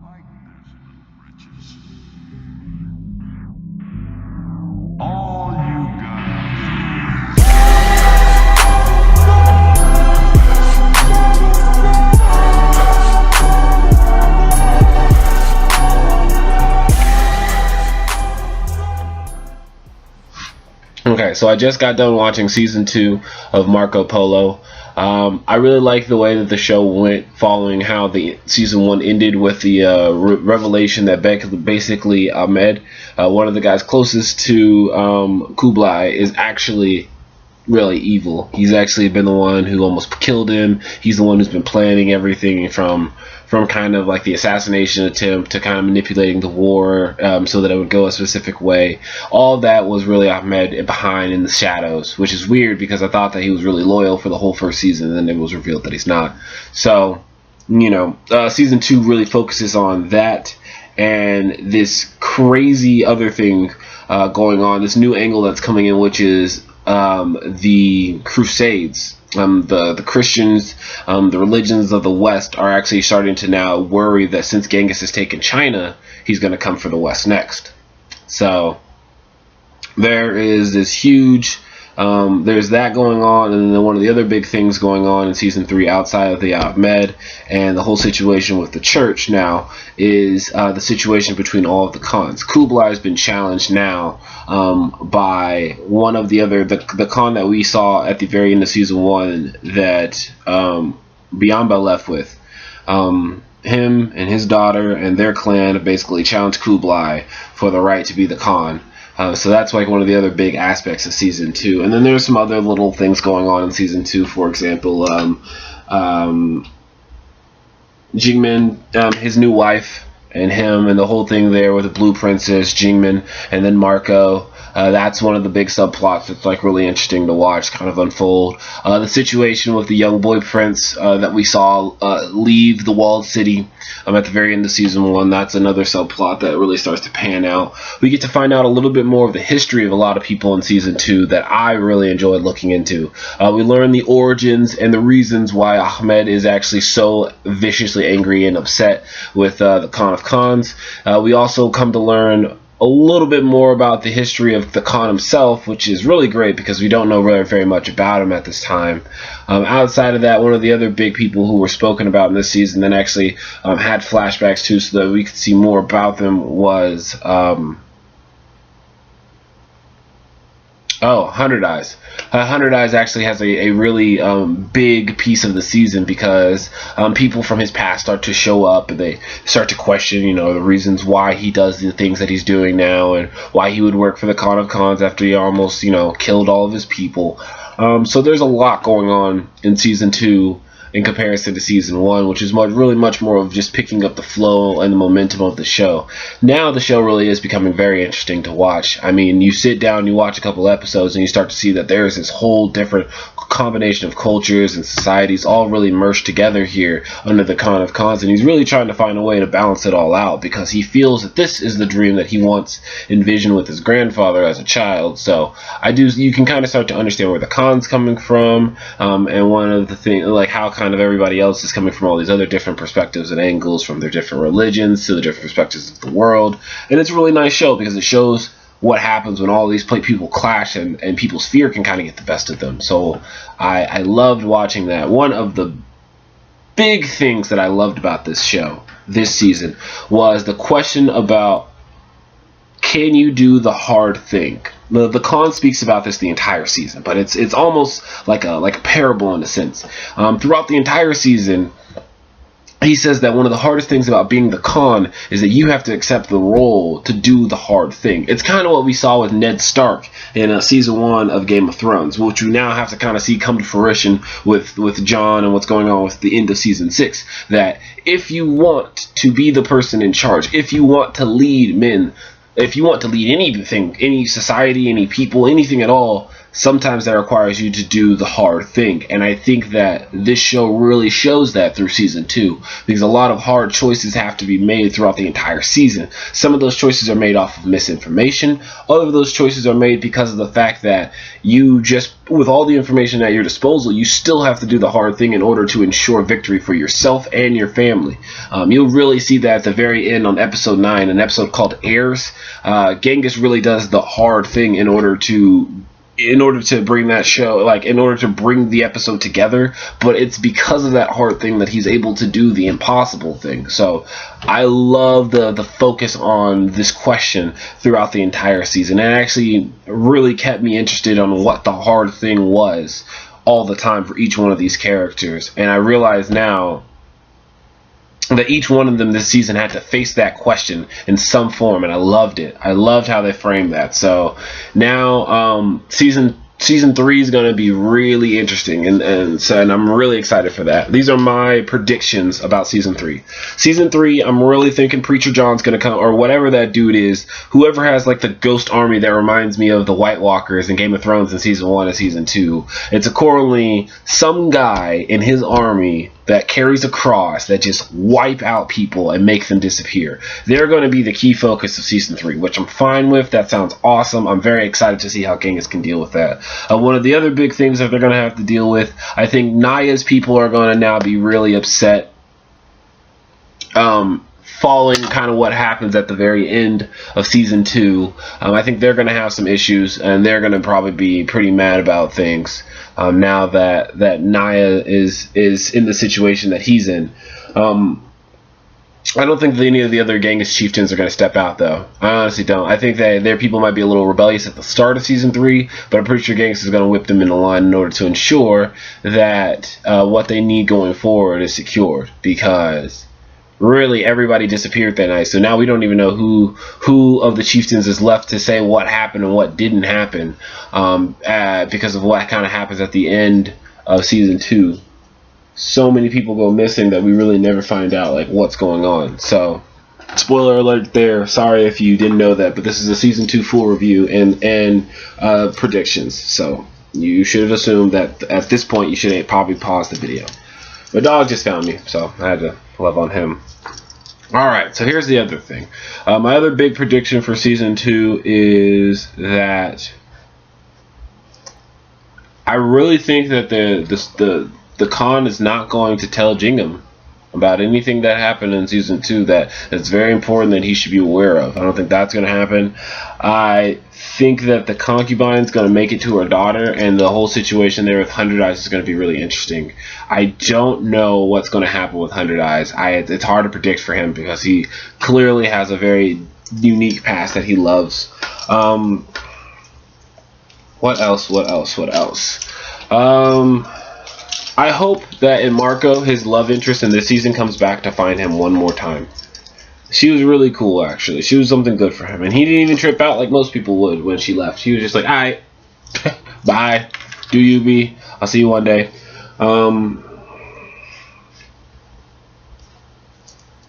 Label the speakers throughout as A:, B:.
A: like this, little wretches. All you
B: Okay, so I just got done watching season 2 of Marco Polo. I really like the way that the show went, following how the season 1 ended with the revelation that basically Ahmed, one of the guys closest to Kublai, is actually really evil. He's actually been the one who almost killed him. He's the one who's been planning everything from kind of like the assassination attempt to kind of manipulating the war so that it would go a specific way. All that was really Ahmed behind in the shadows, which is weird because I thought that he was really loyal for the whole first season, and then it was revealed that he's not. So, season 2 really focuses on that and this crazy other thing going on, this new angle that's coming in, which is the Crusades. The Christians, the religions of the West are actually starting to now worry that since Genghis has taken China, he's going to come for the West next. So there is this huge, there's that going on, and then one of the other big things going on in season 3 outside of the Ahmed and the whole situation with the church now is the situation between all of the Khans. Kublai has been challenged now by one of the other, the Khan that we saw at the very end of season 1 that Biamba left with. Him and his daughter and their clan have basically challenged Kublai for the right to be the Khan. So that's like one of the other big aspects of season 2. And then there's some other little things going on in season 2. For example, Jingmin, his new wife, and him, and the whole thing there with the Blue Princess, Jingmin, and then Marco. That's one of the big subplots that's like really interesting to watch kind of unfold. The situation with the young boy prince that we saw leave the walled city at the very end of season 1, that's another subplot that really starts to pan out. We get to find out a little bit more of the history of a lot of people in season 2 that I really enjoyed looking into. We learn the origins and the reasons why Ahmed is actually so viciously angry and upset with the Khan of Khans. We also come to learn a little bit more about the history of the Khan himself, which is really great because we don't know really very much about him at this time. Outside of that, one of the other big people who were spoken about in this season that actually had flashbacks too, so that we could see more about them, was 100 Eyes. 100 Eyes actually has a really big piece of the season because people from his past start to show up and they start to question, the reasons why he does the things that he's doing now and why he would work for the Khan of Khans after he almost, killed all of his people. So there's a lot going on in season 2 in comparison to season 1, which is really much more of just picking up the flow and the momentum of the show. Now the show really is becoming very interesting to watch. I mean, you sit down, you watch a couple episodes, and you start to see that there is this whole different combination of cultures and societies all really merged together here under the Khan of Khans, and he's really trying to find a way to balance it all out because he feels that this is the dream that he once envisioned with his grandfather as a child. So you can kind of start to understand where the Khan's coming from, and one of the things, like how kind of everybody else is coming from all these other different perspectives and angles from their different religions to the different perspectives of the world. And it's a really nice show because it shows what happens when all these people clash and people's fear can kind of get the best of them. So I loved watching that. One of the big things that I loved about this show this season was the question about, can you do the hard thing? The Khan speaks about this the entire season, but it's almost like a parable in a sense. Throughout the entire season, he says that one of the hardest things about being the Khan is that you have to accept the role to do the hard thing. It's kind of what we saw with Ned Stark in season 1 of Game of Thrones, which we now have to kind of see come to fruition with Jon and what's going on with the end of season 6. That if you want to be the person in charge, if you want to lead men, if you want to lead anything, any society, any people, anything at all, sometimes that requires you to do the hard thing. And I think that this show really shows that through season 2, because a lot of hard choices have to be made throughout the entire season. Some of those choices are made off of misinformation. Other of those choices are made because of the fact that you just, with all the information at your disposal, you still have to do the hard thing in order to ensure victory for yourself and your family. You'll really see that at the very end on episode 9, an episode called Heirs. Genghis really does the hard thing in order to bring that show, like in order to bring the episode together, but it's because of that hard thing that he's able to do the impossible thing. So I love the focus on this question throughout the entire season. It actually really kept me interested on what the hard thing was all the time for each one of these characters, and I realize now that each one of them this season had to face that question in some form, and I loved it. I loved how they framed that. So now season 3 is going to be really interesting, and I'm really excited for that. These are my predictions about season 3. Season 3, I'm really thinking Preacher John's going to come, or whatever that dude is, whoever has like the ghost army that reminds me of the White Walkers in Game of Thrones in season 1 and season 2. It's accordingly some guy in his army that carries a cross that just wipe out people and make them disappear. They're going to be the key focus of season 3, which I'm fine with. That sounds awesome. I'm very excited to see how Genghis can deal with that. One of the other big things that they're going to have to deal with, I think Naya's people are going to now be really upset following kind of what happens at the very end of season 2. I think they're going to have some issues, and they're going to probably be pretty mad about things now that Naya is in the situation that he's in. I don't think that any of the other Genghis chieftains are going to step out, though. I honestly don't. I think that their people might be a little rebellious at the start of season 3, but I'm pretty sure Genghis is going to whip them into line in order to ensure that what they need going forward is secured, because really everybody disappeared that night. So now we don't even know who of the chieftains is left to say what happened and what didn't happen, because of what kind of happens at the end of season 2. So many people go missing that we really never find out like what's going on. So spoiler alert there. Sorry if you didn't know that, but this is a season 2 full review and predictions. So you should have assumed that at this point you should probably pause the video. My dog just found me, so I had to love on him. Alright, so here's the other thing. My other big prediction for season 2 is that I really think that the Khan is not going to tell Jingham about anything that happened in season 2 that's very important that he should be aware of. I don't think that's going to happen. I think that the concubine is going to make it to her daughter, and the whole situation there with 100 Eyes is going to be really interesting. I don't know what's going to happen with 100 Eyes. It's hard to predict for him because he clearly has a very unique past that he loves. What else? I hope that in Marco, his love interest in this season comes back to find him one more time. She was really cool, actually. She was something good for him. And he didn't even trip out like most people would when she left. He was just like, alright, bye. Do you be? I'll see you one day.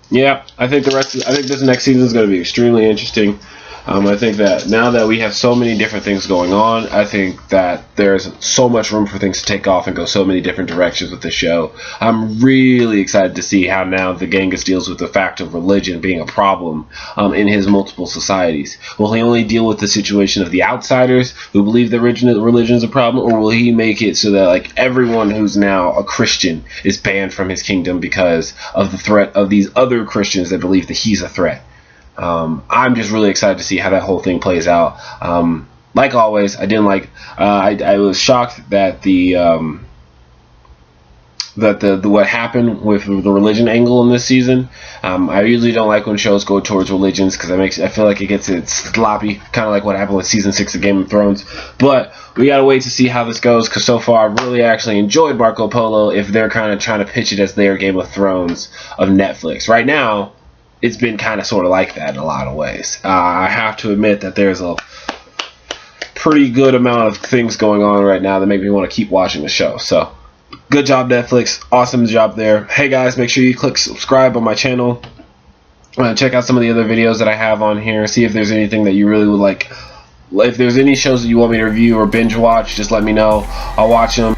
B: Yeah, I think this next season is going to be extremely interesting. I think that now that we have so many different things going on, I think that there's so much room for things to take off and go so many different directions with the show. I'm really excited to see how now the Genghis deals with the fact of religion being a problem in his multiple societies. Will he only deal with the situation of the outsiders who believe that religion is a problem, or will he make it so that like everyone who's now a Christian is banned from his kingdom because of the threat of these other Christians that believe that he's a threat? I'm just really excited to see how that whole thing plays out. Like always, I didn't like. I was shocked that what happened with the religion angle in this season. I usually don't like when shows go towards religions because I feel like it gets sloppy, kind of like what happened with season 6 of Game of Thrones. But we gotta wait to see how this goes, because so far I've really actually enjoyed Marco Polo. If they're kind of trying to pitch it as their Game of Thrones of Netflix right now. It's been kind of sort of like that in a lot of ways. I have to admit that there's a pretty good amount of things going on right now that make me want to keep watching the show. So, good job, Netflix. Awesome job there. Hey, guys, make sure you click subscribe on my channel. Check out some of the other videos that I have on here. See if there's anything that you really would like if there's any shows that you want me to review or binge watch, just let me know. I'll watch them.